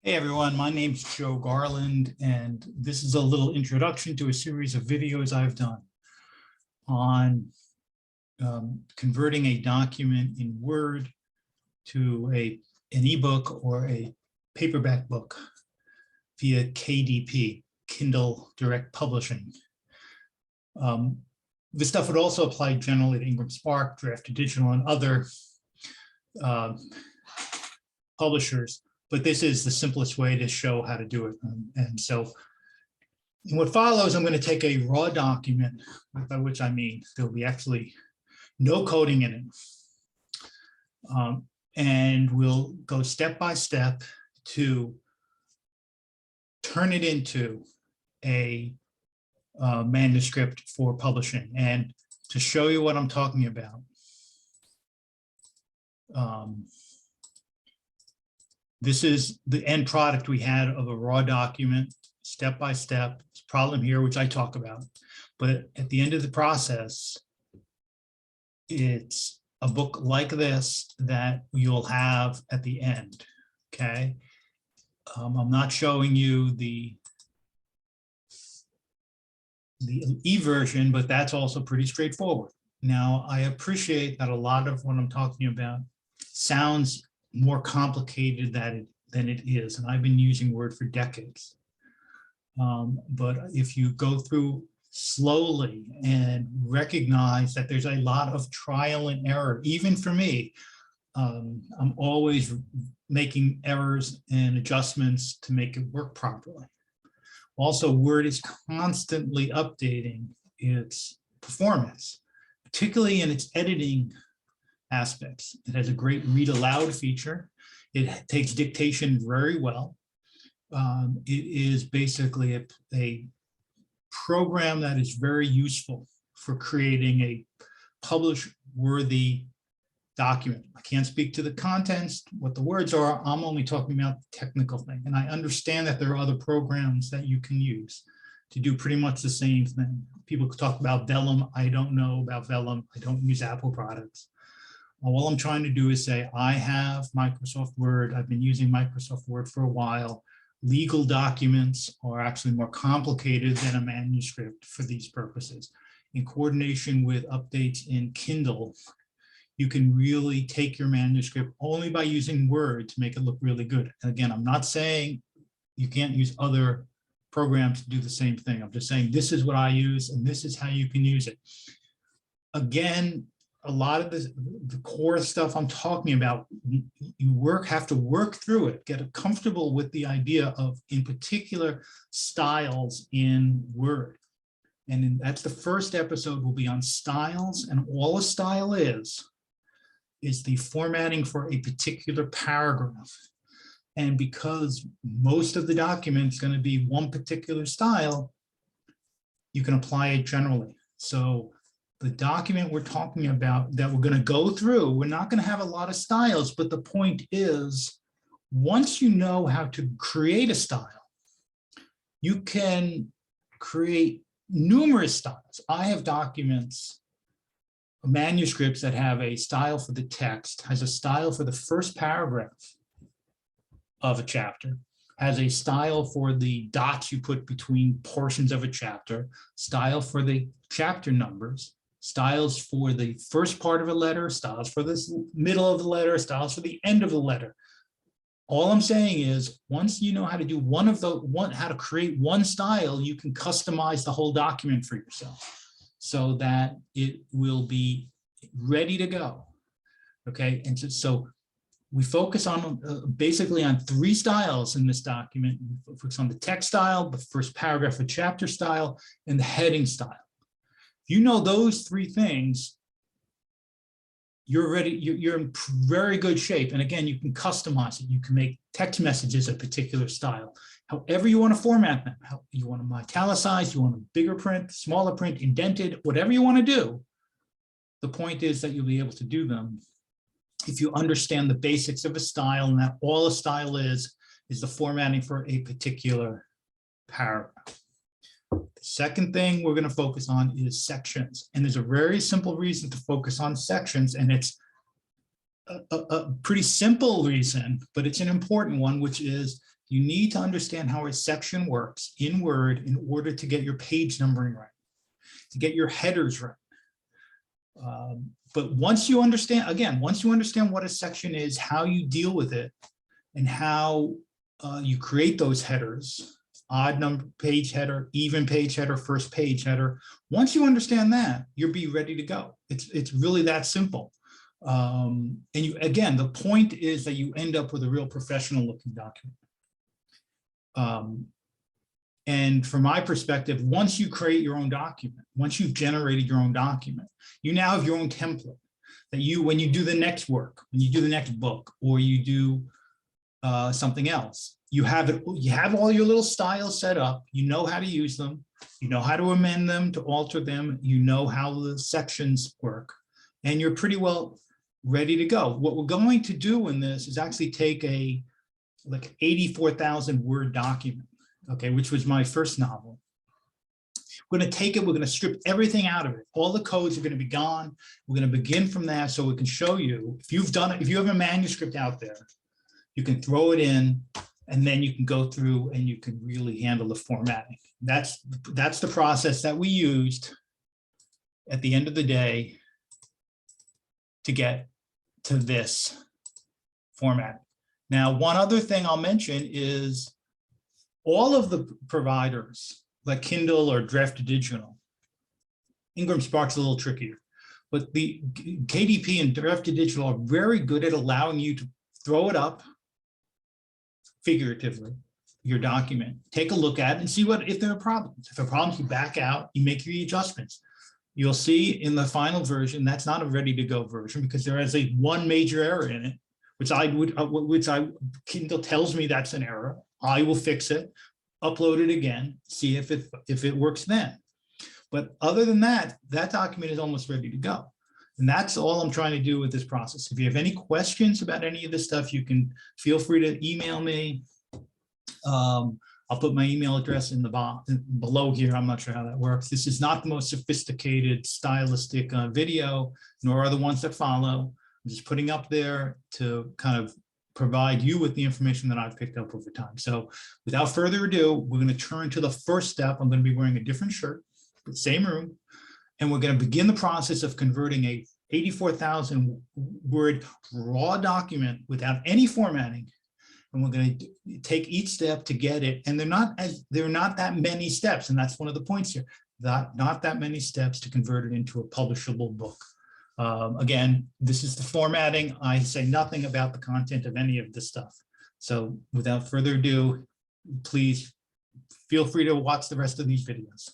Hey everyone, my name's Joe Garland, and this is a little introduction to a series of videos I've done on converting a document in Word to an ebook or a paperback book via KDP, Kindle Direct Publishing. This stuff would also apply generally to Ingram Spark, Draft Digital, and other publishers. But this is the simplest way to show how to do it. And so in what follows, I'm going to take a raw document, by which I mean there'll be actually no coding in it. And we'll go step by step to turn it into a manuscript for publishing. And to show you what I'm talking about, this is the end product we had of a raw document, step by step. It's a problem here, which I talk about. But at the end of the process, it's a book like this that you'll have at the end, okay? I'm not showing you the e-version, but that's also pretty straightforward. Now, I appreciate that a lot of what I'm talking about sounds more complicated than it is, and I've been using Word for decades. But if you go through slowly and recognize that there's a lot of trial and error, even for me, I'm always making errors and adjustments to make it work properly. Also, Word is constantly updating its performance, particularly in its editing aspects. It has a great read aloud feature. It takes dictation very well. It is basically a program that is very useful for creating a publish-worthy document. I can't speak to the contents, what the words are. I'm only talking about the technical thing. And I understand that there are other programs that you can use to do pretty much the same thing. People talk about Vellum. I don't know about Vellum. I don't use Apple products. All I'm trying to do is say, I have Microsoft Word. I've been using Microsoft Word for a while. Legal documents are actually more complicated than a manuscript for these purposes. In coordination with updates in Kindle, you can really take your manuscript only by using Word to make it look really good. And again, I'm not saying you can't use other programs to do the same thing. I'm just saying this is what I use and this is how you can use it. Again, a lot of the core stuff I'm talking about, you have to work through it, get comfortable with the idea of, in particular, styles in Word. And that's the first episode will be on styles, and all a style is the formatting for a particular paragraph. And because most of the document is going to be one particular style, you can apply it generally. So the document we're talking about that we're going to go through, we're not going to have a lot of styles, but the point is, once you know how to create a style, you can create numerous styles. I have documents, manuscripts that have a style for the text, has a style for the first paragraph of a chapter, has a style for the dots you put between portions of a chapter, style for the chapter numbers, styles for the first part of a letter, styles for the middle of the letter, styles for the end of the letter. All I'm saying is, once you know how to do how to create one style, you can customize the whole document for yourself so that it will be ready to go. Okay, and so we focus on basically on 3 styles in this document. We focus on the text style, the first paragraph of chapter style, and the heading style. You know those 3 things, you're ready, you're in very good shape. And again, you can customize it. You can make text messages a particular style, however you want to format them. How you want them italicized, you want them bigger print, smaller print, indented, whatever you want to do. The point is that you'll be able to do them if you understand the basics of a style, and that all a style is the formatting for a particular paragraph. The second thing we're going to focus on is sections. And there's a very simple reason to focus on sections, and it's a pretty simple reason, but it's an important one, which is You need to understand how a section works in Word in order to get your page numbering right, to get your headers right. But once you understand, again, once you understand what a section is, how you deal with it, and how you create those headers, odd number page header, even page header, first page header. Once you understand that, you'll be ready to go. It's really that simple. And you, again, the point is that you end up with a real professional looking document. And from my perspective, once you create your own document, once you've generated your own document, you now have your own template that you, when you do the next work, when you do the next book, or you do something else, you have it, you have all your little styles set up, you know how to use them, you know how to amend them, to alter them, you know how the sections work, and you're pretty well ready to go. What we're going to do in this is actually take a like 84,000 word document, okay, which was my first novel. We're going to take it, we're going to strip everything out of it. All the codes are going to be gone. We're going to begin from that so we can show you, if you've done it, if you have a manuscript out there, you can throw it in, and then you can go through and you can really handle the formatting. That's the process that we used at the end of the day to get to this format. Now, one other thing I'll mention is all of the providers like Kindle or Draft Digital, Ingram Spark's a little trickier, but the KDP and Draft Digital are very good at allowing you to throw it up figuratively, your document, take a look at it and see what, if there are problems. If there are problems, you back out, you make your adjustments. You'll see in the final version, that's not a ready to go version because there is one major error in it, which Kindle tells me that's an error. I will fix it, upload it again, see if it works then. But other than that, that document is almost ready to go. And that's all I'm trying to do with this process. If you have any questions about any of this stuff, you can feel free to email me. I'll put my email address in the box below here. I'm not sure how that works. This is not the most sophisticated stylistic video, nor are the ones that follow. I'm just putting up there to kind of provide you with the information that I've picked up over time. So without further ado, we're going to turn to the first step. I'm going to be wearing a different shirt, but same room. And we're going to begin the process of converting a 84,000 word raw document without any formatting. And we're going to take each step to get it. And they're not that many steps. And that's one of the points here, not that many steps to convert it into a publishable book. Again, this is the formatting. I say nothing about the content of any of this stuff. So without further ado, please feel free to watch the rest of these videos.